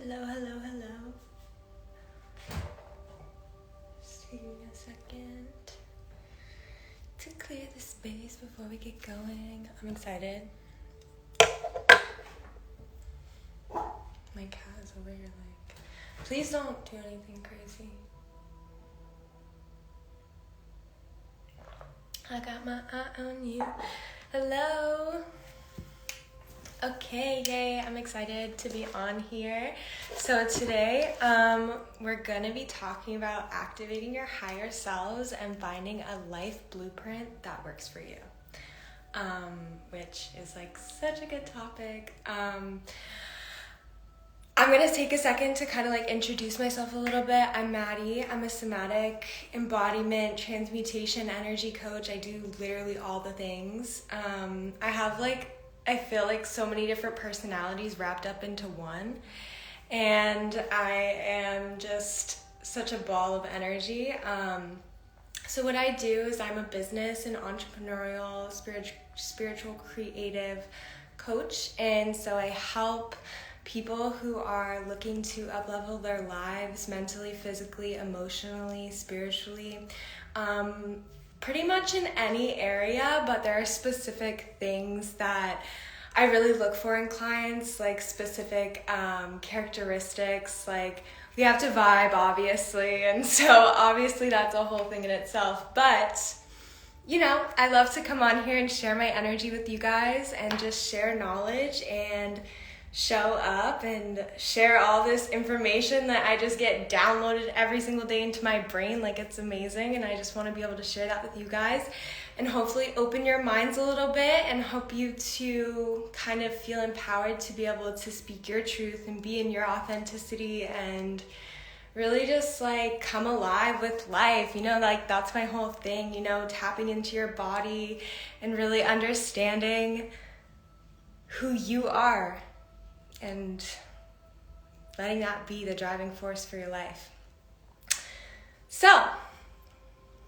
Hello, hello, hello. Just taking a second to clear the space before we get going. I'm excited. My cat is over here like, please don't do anything crazy. I got my eye on you. Hello. Okay, yay, I'm excited to be on here. So today, we're gonna be talking about activating your higher selves and finding a life blueprint that works for you. Which is like such a good topic. I'm gonna take a second to kind of like introduce myself a little bit. I'm Maddie. I'm a somatic embodiment transmutation energy coach. I do literally all the things. I feel like so many different personalities wrapped up into one, and I am just such a ball of energy. So what I do is I'm a business and entrepreneurial, spiritual creative coach, and so I help people who are looking to up-level their lives mentally, physically, emotionally, spiritually, pretty much in any area, but there are specific things that I really look for in clients, like specific characteristics, like we have to vibe, obviously, and so obviously that's a whole thing in itself, but you know, I love to come on here and share my energy with you guys and just share knowledge and show up and share all this information that I just get downloaded every single day into my brain. Like, it's amazing, and I just want to be able to share that with you guys and hopefully open your minds a little bit and help you to kind of feel empowered to be able to speak your truth and be in your authenticity and really just like come alive with life. You know, like that's my whole thing, you know, tapping into your body and really understanding who you are and letting that be the driving force for your life. So,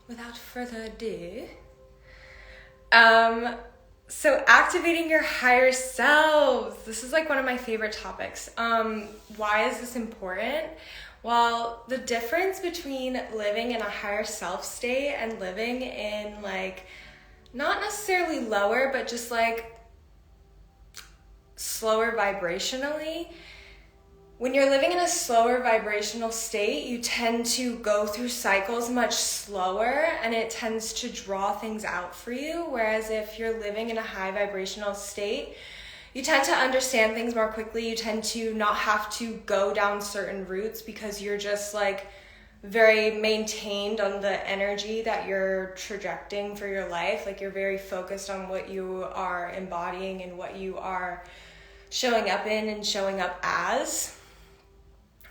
without further ado, so activating your higher selves. This is like one of my favorite topics. Why is this important? Well, the difference between living in a higher self state and living in like, not necessarily lower, but just like slower vibrationally. When you're living in a slower vibrational state, you tend to go through cycles much slower and it tends to draw things out for you. Whereas if you're living in a high vibrational state, you tend to understand things more quickly. You tend to not have to go down certain routes because you're just like very maintained on the energy that you're trajecting for your life. Like you're very focused on what you are embodying and what you are showing up in and showing up as.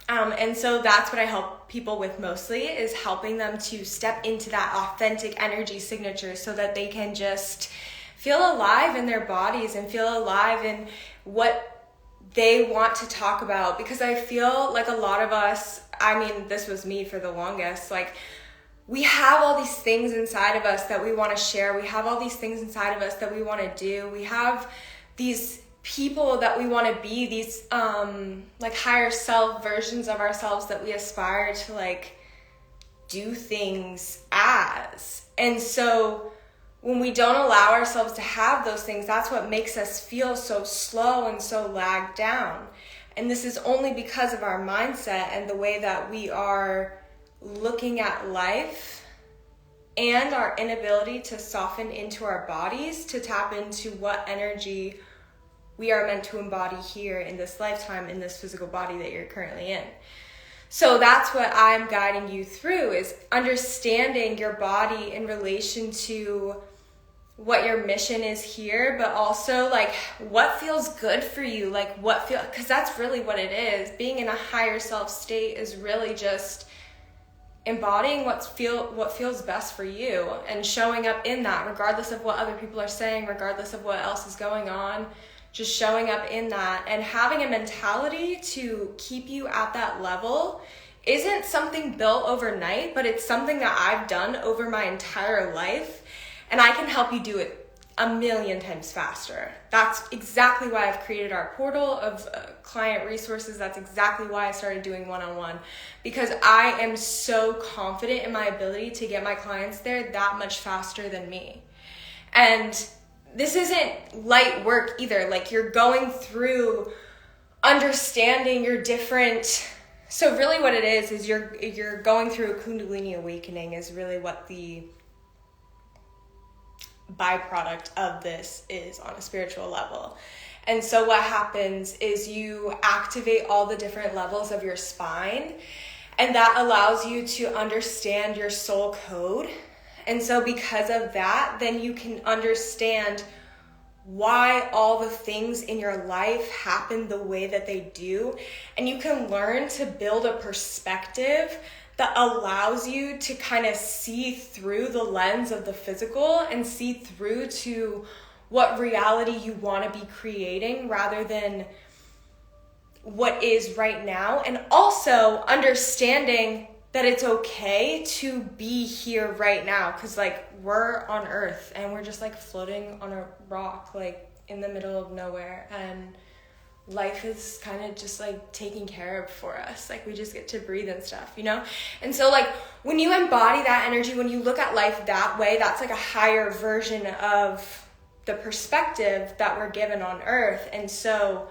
And so that's what I help people with mostly, is helping them to step into that authentic energy signature so that they can just feel alive in their bodies and feel alive in what they want to talk about. Because I feel like a lot of us, I mean, this was me for the longest, like we have all these things inside of us that we want to share. We have all these things inside of us that we want to do. We have these people that we want to be, these like higher self versions of ourselves that we aspire to like do things as. And so when we don't allow ourselves to have those things, that's what makes us feel so slow and so lagged down. And this is only because of our mindset and the way that we are looking at life and our inability to soften into our bodies to tap into what energy we are meant to embody here in this lifetime, in this physical body that you're currently in. So that's what I'm guiding you through, is understanding your body in relation to what your mission is here, but also like what feels good for you, like because that's really what it is. Being in a higher self state is really just embodying what feels best for you and showing up in that, regardless of what other people are saying, regardless of what else is going on. Just showing up in that and having a mentality to keep you at that level isn't something built overnight, but it's something that I've done over my entire life, and I can help you do it a million times faster. That's exactly why I've created our portal of client resources. That's exactly why I started doing one-on-one, because I am so confident in my ability to get my clients there that much faster than me. And this isn't light work either. Like, you're going through understanding your different, so really what it is you're going through a Kundalini awakening is really what the byproduct of this is on a spiritual level. And so what happens is you activate all the different levels of your spine, and that allows you to understand your soul code. And so because of that, then you can understand why all the things in your life happen the way that they do. And you can learn to build a perspective that allows you to kind of see through the lens of the physical and see through to what reality you want to be creating rather than what is right now. And also understanding that it's okay to be here right now, because like, we're on Earth and we're just like floating on a rock like in the middle of nowhere, and life is kind of just like taking care of for us. Like, we just get to breathe and stuff, you know? And so like, when you embody that energy, when you look at life that way, that's like a higher version of the perspective that we're given on Earth. And so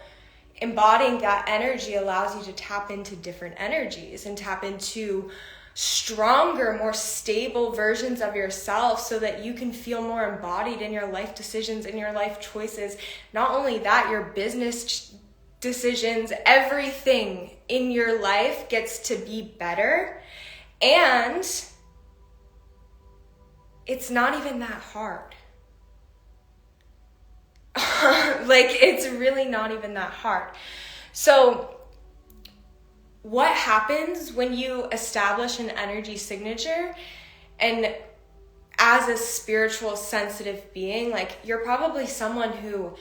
embodying that energy allows you to tap into different energies and tap into stronger, more stable versions of yourself so that you can feel more embodied in your life decisions and your life choices. Not only that, your business decisions, everything in your life gets to be better. And it's not even that hard. Like, it's really not even that hard. So what happens when you establish an energy signature, and as a spiritual sensitive being, like, you're probably someone who,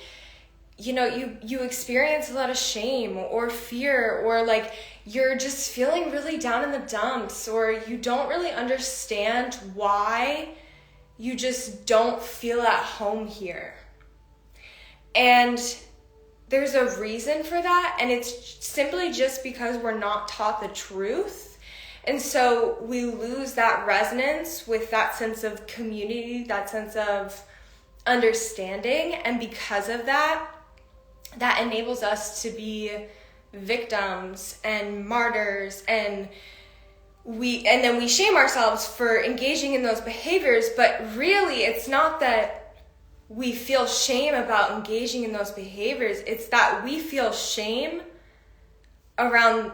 you know, you experience a lot of shame or fear, or like you're just feeling really down in the dumps, or you don't really understand why you just don't feel at home here. And there's a reason for that, and it's simply just because we're not taught the truth. And so we lose that resonance with that sense of community, that sense of understanding. And because of that, that enables us to be victims and martyrs, and then we shame ourselves for engaging in those behaviors. But really, it's not that we feel shame about engaging in those behaviors. It's that we feel shame around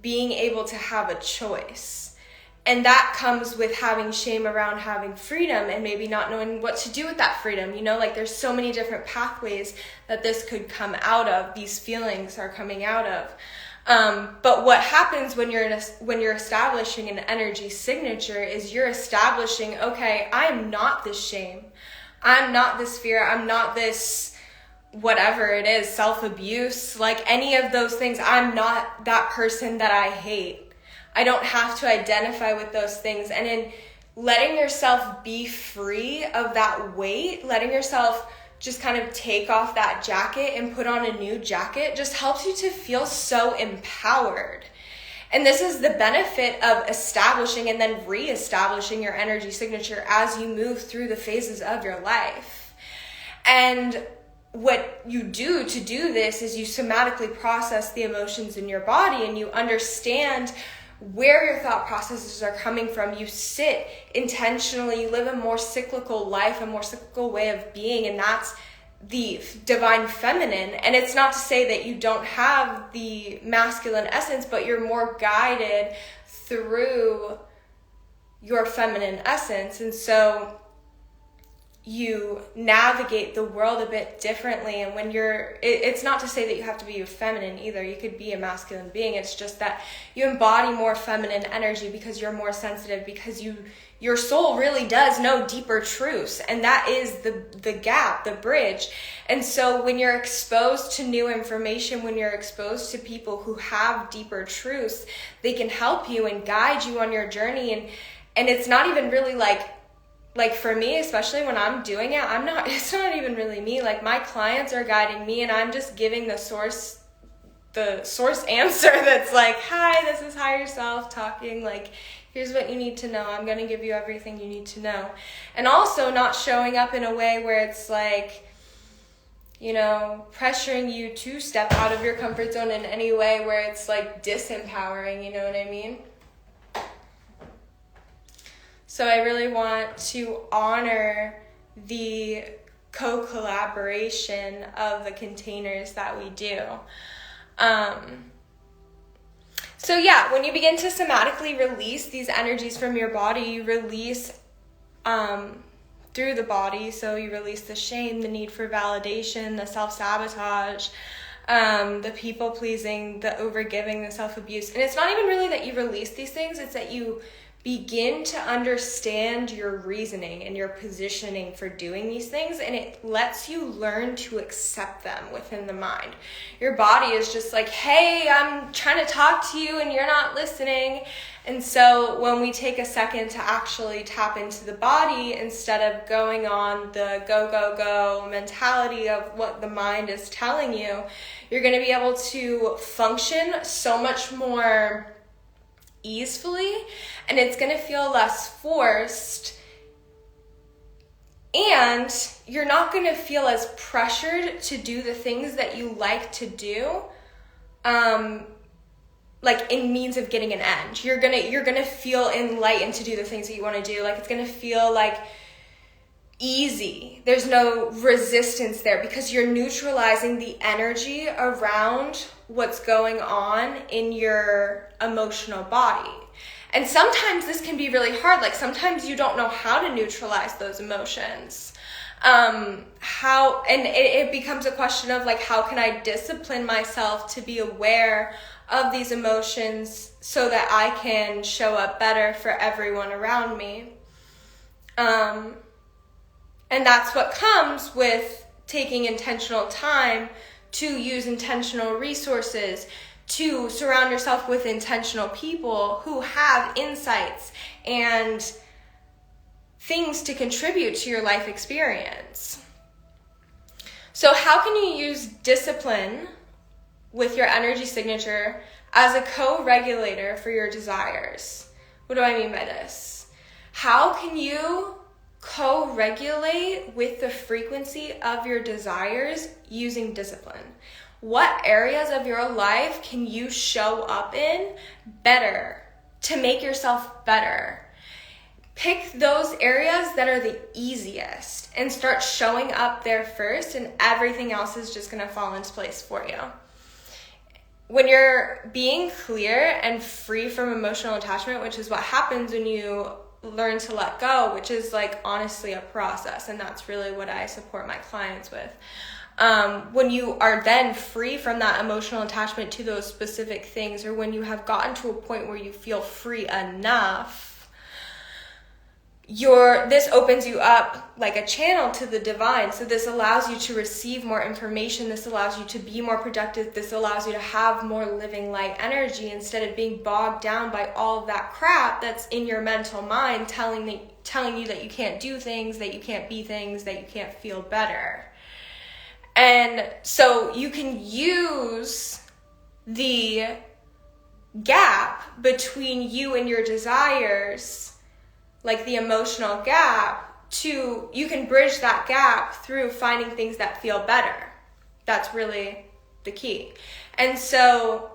being able to have a choice. And that comes with having shame around having freedom and maybe not knowing what to do with that freedom. You know, like, there's so many different pathways that this could come out of, these feelings are coming out of. But what happens when you're establishing an energy signature is you're establishing, okay, I am not this shame. I'm not this fear. I'm not this whatever it is, self-abuse, like any of those things. I'm not that person that I hate. I don't have to identify with those things. And in letting yourself be free of that weight, letting yourself just kind of take off that jacket and put on a new jacket just helps you to feel so empowered. And this is the benefit of establishing and then reestablishing your energy signature as you move through the phases of your life. And what you do to do this is you somatically process the emotions in your body, and you understand where your thought processes are coming from. You sit intentionally, you live a more cyclical life, a more cyclical way of being, and that's the divine feminine. And it's not to say that you don't have the masculine essence, but you're more guided through your feminine essence. And so you navigate the world a bit differently. And when it's not to say that you have to be a feminine either. You could be a masculine being. It's just that you embody more feminine energy because you're more sensitive, because your soul really does know deeper truths. And that is the gap, the bridge. And so when you're exposed to new information, when you're exposed to people who have deeper truths, they can help you and guide you on your journey. And it's not even really like like for me, especially when I'm doing it, it's not even really me. Like my clients are guiding me and I'm just giving the source answer that's like, hi, this is higher self talking, like, here's what you need to know. I'm going to give you everything you need to know. And also not showing up in a way where it's like, you know, pressuring you to step out of your comfort zone in any way where it's like disempowering, you know what I mean? So I really want to honor the co-collaboration of the containers that we do. So yeah, when you begin to somatically release these energies from your body, you release through the body. So you release the shame, the need for validation, the self-sabotage, the people-pleasing, the over-giving, the self-abuse. And it's not even really that you release these things, it's that you begin to understand your reasoning and your positioning for doing these things, and it lets you learn to accept them within the mind. Your body is just like, hey, I'm trying to talk to you and you're not listening. And so when we take a second to actually tap into the body instead of going on the go, go, go mentality of what the mind is telling you, you're going to be able to function so much more easily, and it's going to feel less forced, and you're not going to feel as pressured to do the things that you like to do, like in means of getting an end. You're gonna feel enlightened to do the things that you want to do. Like it's gonna feel like easy. There's no resistance there because you're neutralizing the energy around what's going on in your emotional body. And sometimes this can be really hard. Like sometimes you don't know how to neutralize those emotions. It becomes a question of like, how can I discipline myself to be aware of these emotions so that I can show up better for everyone around me? And that's what comes with taking intentional time to use intentional resources, to surround yourself with intentional people who have insights and things to contribute to your life experience. So how can you use discipline with your energy signature as a co-regulator for your desires? What do I mean by this? How can you co-regulate with the frequency of your desires using discipline? What areas of your life can you show up in better to make yourself better? Pick those areas that are the easiest and start showing up there first, and everything else is just going to fall into place for you. When you're being clear and free from emotional attachment, which is what happens when you learn to let go, which is like honestly a process, and that's really what I support my clients with. When you are then free from that emotional attachment to those specific things, or when you have gotten to a point where you feel free enough, this opens you up like a channel to the divine. So this allows you to receive more information. This allows you to be more productive. This allows you to have more living light energy instead of being bogged down by all of that crap that's in your mental mind telling you that you can't do things, that you can't be things, that you can't feel better. And so you can use the gap between you and your desires, like the emotional gap, you can bridge that gap through finding things that feel better. That's really the key. And so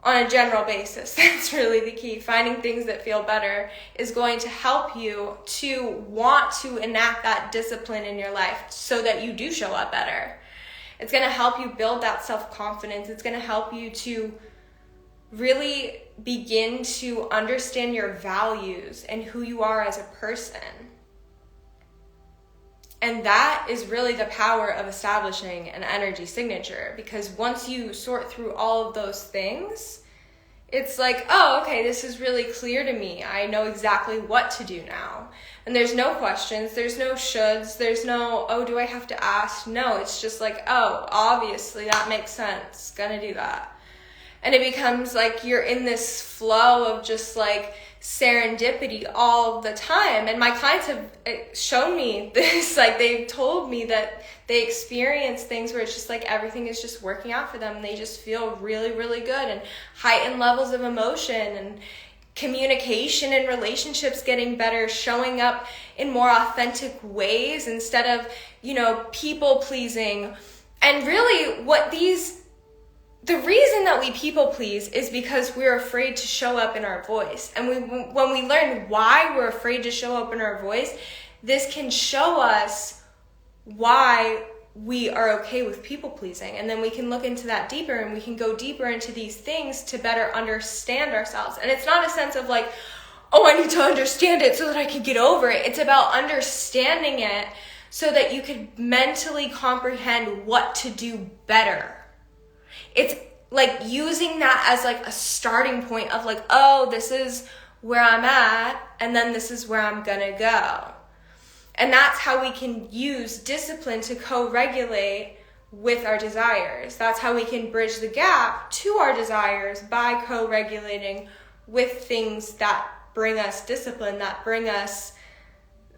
on a general basis, that's really the key. Finding things that feel better is going to help you to want to enact that discipline in your life so that you do show up better. It's going to help you build that self-confidence. It's going to help you to really begin to understand your values and who you are as a person. And that is really the power of establishing an energy signature, because once you sort through all of those things, it's like, oh, okay, this is really clear to me. I know exactly what to do now. And there's no questions, there's no shoulds, there's no, oh, do I have to ask? No, it's just like, oh, obviously that makes sense, gonna do that. And it becomes like you're in this flow of just like serendipity all the time. And my clients have shown me this, like they've told me that they experience things where it's just like everything is just working out for them, and they just feel really, really good, and heightened levels of emotion and communication and relationships getting better, showing up in more authentic ways instead of, people pleasing. And really the reason that we people please is because we're afraid to show up in our voice. And when we learn why we're afraid to show up in our voice, this can show us why we are okay with people pleasing. And then we can look into that deeper, and we can go deeper into these things to better understand ourselves. And it's not a sense of like, oh, I need to understand it so that I can get over it. It's about understanding it so that you can mentally comprehend what to do better. It's like using that as like a starting point of like, oh, this is where I'm at, and then this is where I'm gonna go. And that's how we can use discipline to co-regulate with our desires. That's how we can bridge the gap to our desires by co-regulating with things that bring us discipline, that bring us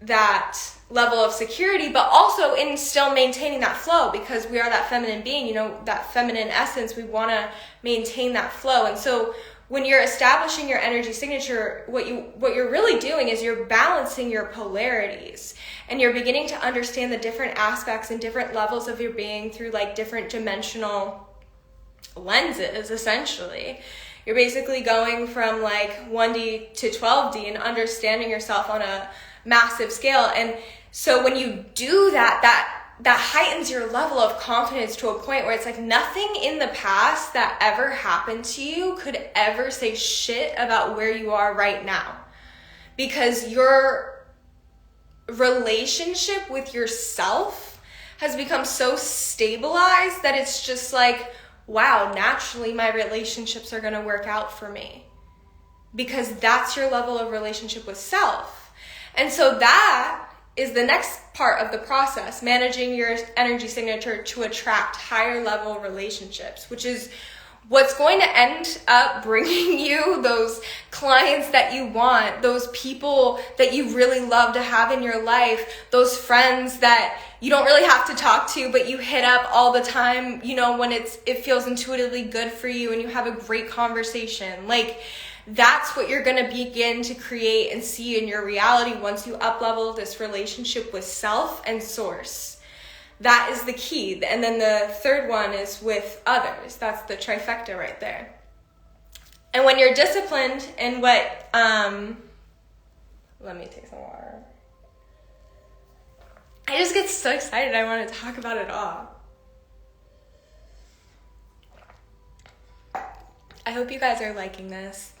that level of security, but also in still maintaining that flow, because we are that feminine being, that feminine essence. We want to maintain that flow. And so when you're establishing your energy signature, what you're really doing is you're balancing your polarities, and you're beginning to understand the different aspects and different levels of your being through like different dimensional lenses, essentially. You're basically going from like 1D to 12D and understanding yourself on a massive scale. And so when you do that heightens your level of confidence to a point where it's like nothing in the past that ever happened to you could ever say shit about where you are right now, because your relationship with yourself has become so stabilized that it's just like, wow, naturally my relationships are going to work out for me, because that's your level of relationship with self. And so that is the next part of the process, managing your energy signature to attract higher level relationships, which is what's going to end up bringing you those clients that you want, those people that you really love to have in your life, those friends that you don't really have to talk to, but you hit up all the time, when it feels intuitively good for you and you have a great conversation. Like, that's what you're going to begin to create and see in your reality once you up-level this relationship with self and source. That is the key. And then the third one is with others. That's the trifecta right there. And when you're disciplined in what, let me take some water. I just get so excited. I want to talk about it all. I hope you guys are liking this.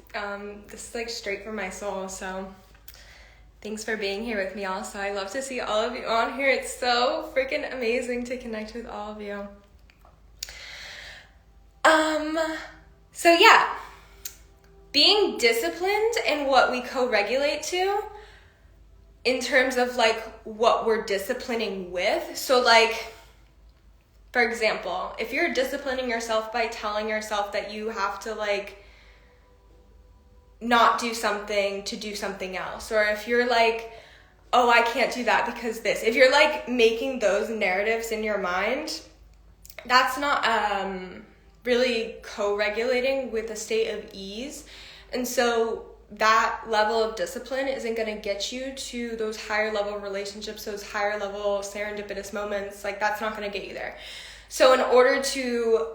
This is like straight from my soul, so thanks for being here with me also. I love to see all of you on here. It's so freaking amazing to connect with all of you. So yeah, being disciplined in what we co-regulate to in terms of like what we're disciplining with. So like, for example, if you're disciplining yourself by telling yourself that you have to like not do something to do something else, or if you're like, oh, I can't do that because this, if you're like making those narratives in your mind, that's not really co-regulating with a state of ease. And so that level of discipline isn't going to get you to those higher level relationships, those higher level serendipitous moments. Like, that's not going to get you there. So in order to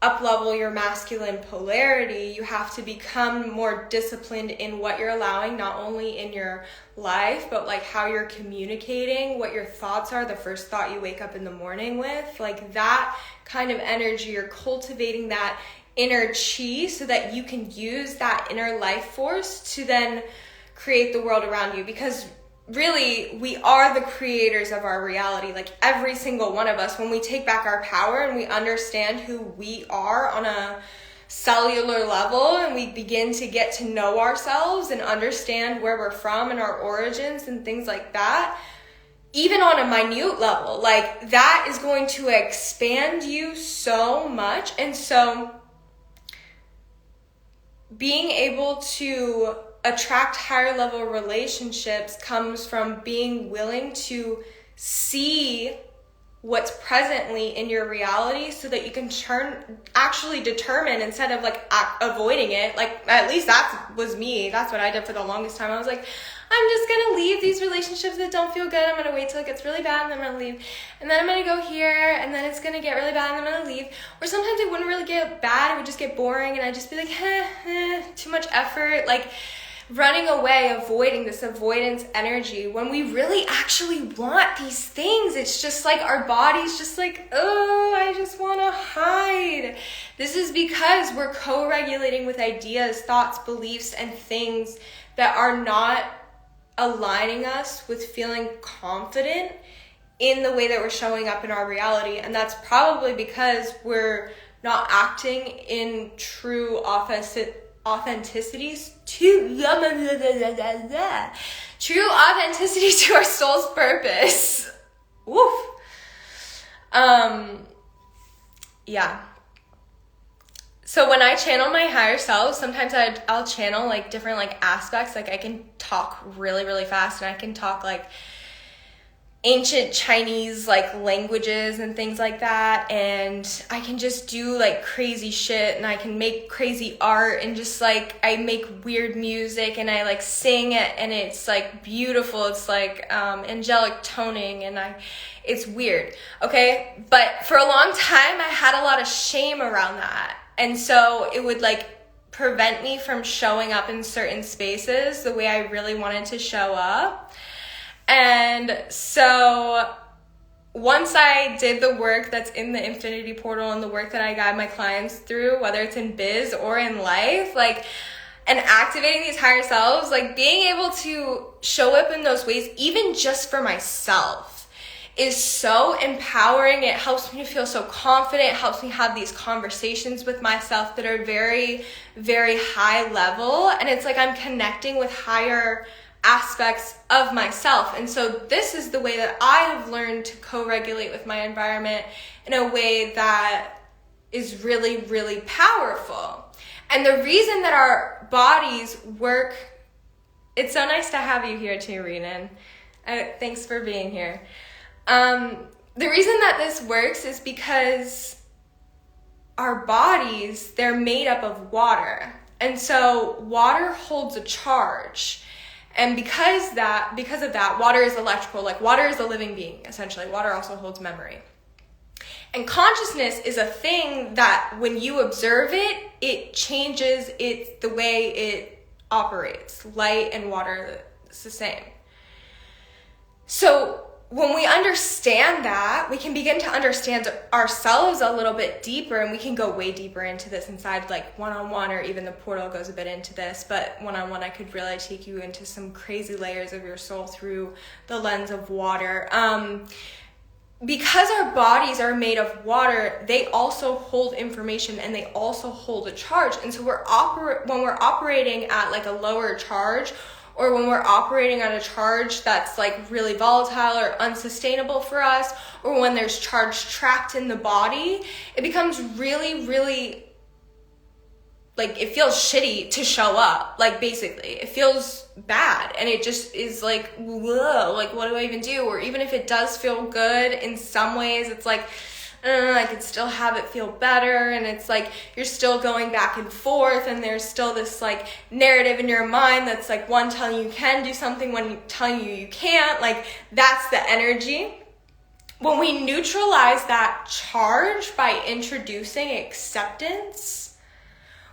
up-level your masculine polarity, you have to become more disciplined in what you're allowing, not only in your life, but like how you're communicating, what your thoughts are, the first thought you wake up in the morning with, like that kind of energy. You're cultivating that inner chi so that you can use that inner life force to then create the world around you, because really, we are the creators of our reality. Like, every single one of us, when we take back our power and we understand who we are on a cellular level, and we begin to get to know ourselves and understand where we're from and our origins and things like that, even on a minute level, like, that is going to expand you so much. And so being able to attract higher level relationships comes from being willing to see what's presently in your reality so that you can actually determine, instead of like avoiding it. Like, at least that was me. That's what I did for the longest time. I was like, I'm just gonna leave these relationships that don't feel good. I'm gonna wait till it gets really bad and then I'm gonna leave. And then I'm gonna go here and then it's gonna get really bad and then I'm gonna leave. Or sometimes it wouldn't really get bad, it would just get boring and I'd just be like, too much effort. Like, running away, avoiding, this avoidance energy, when we really actually want these things. It's just like our body's just like, oh, I just want to hide. This is because we're co-regulating with ideas, thoughts, beliefs, and things that are not aligning us with feeling confident in the way that we're showing up in our reality. And that's probably because we're not acting in true authenticity to our soul's purpose. Woof. Yeah. So when I channel my higher self, sometimes I'll channel like different like aspects. Like I can talk really, really fast, and I can talk like ancient Chinese like languages and things like that, and I can just do like crazy shit, and I can make crazy art, and just like I make weird music, and I like sing it, and it's like beautiful. It's like angelic toning, and it's weird, okay? But for a long time I had a lot of shame around that, and so it would like prevent me from showing up in certain spaces the way I really wanted to show up. And so once I did the work that's in the Infinity Portal and the work that I guide my clients through, whether it's in biz or in life, like, and activating these higher selves, like being able to show up in those ways, even just for myself, is so empowering. It helps me to feel so confident. It helps me have these conversations with myself that are very, very high level. And it's like I'm connecting with higher aspects of myself. And so this is the way that I have learned to co-regulate with my environment in a way that is really, really powerful. And the reason that our bodies work, it's so nice to have you here too, Renan. Thanks for being here. The reason that this works is because our bodies, they're made up of water. And so water holds a charge. And because of that, water is electrical. Like water is a living being, essentially. Water also holds memory. And consciousness is a thing that when you observe it, it changes the way it operates. Light and water, it's the same. So when we understand that, we can begin to understand ourselves a little bit deeper, and we can go way deeper into this inside, like one-on-one, or even the portal goes a bit into this, but one-on-one I could really take you into some crazy layers of your soul through the lens of water. Because our bodies are made of water, they also hold information, and they also hold a charge. And so when we're operating at like a lower charge, or when we're operating on a charge that's like really volatile or unsustainable for us, or when there's charge trapped in the body, it becomes really, really, like, it feels shitty to show up. Like, basically, it feels bad, and it just is like, whoa, like, what do I even do? Or even if it does feel good in some ways, it's like, I could still have it feel better, and it's like you're still going back and forth, and there's still this like narrative in your mind that's like one telling you can do something, one telling you can't. Like, that's the energy. When we neutralize that charge by introducing acceptance,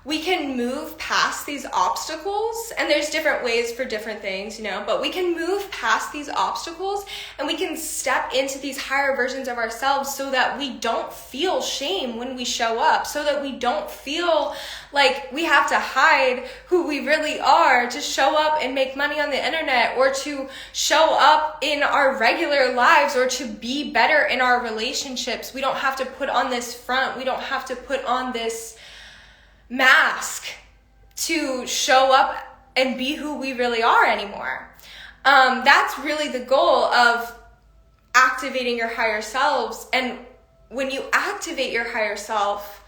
we can move past these obstacles, and there's different ways for different things, but we can move past these obstacles, and we can step into these higher versions of ourselves so that we don't feel shame when we show up, so that we don't feel like we have to hide who we really are to show up and make money on the internet, or to show up in our regular lives, or to be better in our relationships. We don't have to put on this front. We don't have to put on this mask to show up and be who we really are anymore. That's really the goal of activating your higher selves. And when you activate your higher self,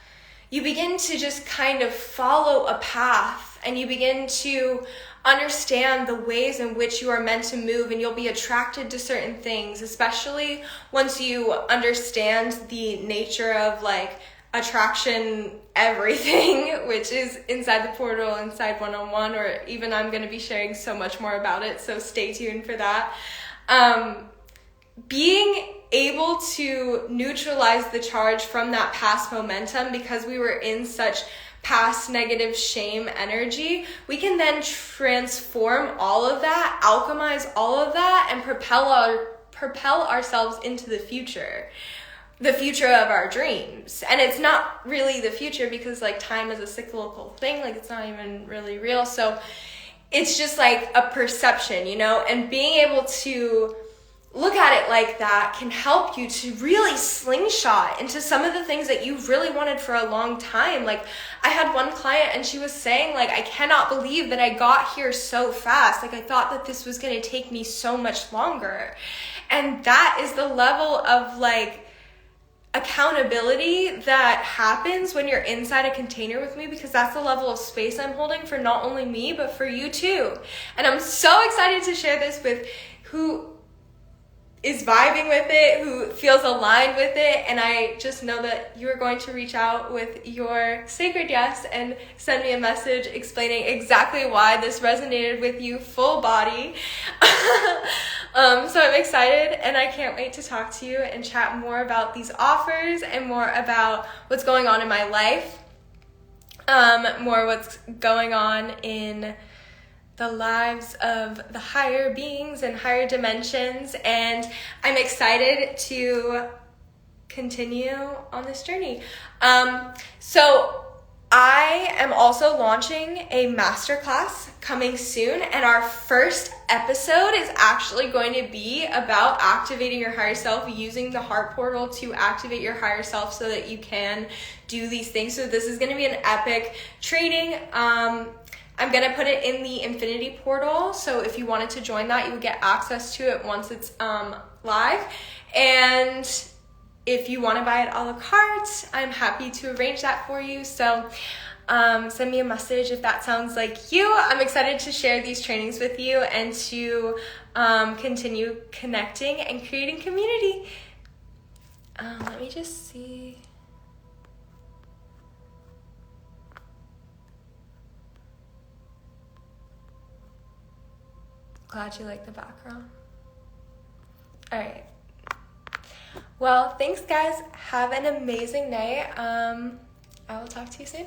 you begin to just kind of follow a path, and you begin to understand the ways in which you are meant to move, and you'll be attracted to certain things, especially once you understand the nature of like attraction everything, which is inside the portal, inside one-on-one, or even I'm going to be sharing so much more about it, so stay tuned for that. Being able to neutralize the charge from that past momentum, because we were in such past negative shame energy, we can then transform all of that, alchemize all of that, and propel ourselves into the future of our dreams. And it's not really the future, because like time is a cyclical thing, like it's not even really real. So it's just like a perception, you know, and being able to look at it like that can help you to really slingshot into some of the things that you've really wanted for a long time. Like I had one client, and she was saying like, I cannot believe that I got here so fast. Like I thought that this was going to take me so much longer. And that is the level of like accountability that happens when you're inside a container with me, because that's the level of space I'm holding for not only me, but for you too. And I'm so excited to share this with who is vibing with it, who feels aligned with it. And I just know that you are going to reach out with your sacred yes and send me a message explaining exactly why this resonated with you full body. So I'm excited, and I can't wait to talk to you and chat more about these offers and more about what's going on in my life, more what's going on in the lives of the higher beings and higher dimensions. And I'm excited to continue on this journey. So I am also launching a masterclass coming soon, and our first episode is actually going to be about activating your higher self, using the heart portal to activate your higher self so that you can do these things. So this is going to be an epic training. I'm going to put it in the Infinity portal, so if you wanted to join that, you would get access to it once it's live. And if you want to buy it a la carte, I'm happy to arrange that for you. So send me a message if that sounds like you. I'm excited to share these trainings with you and to continue connecting and creating community. Let me just see. Glad you like the background. All right. Well, thanks guys. Have an amazing night. I will talk to you soon.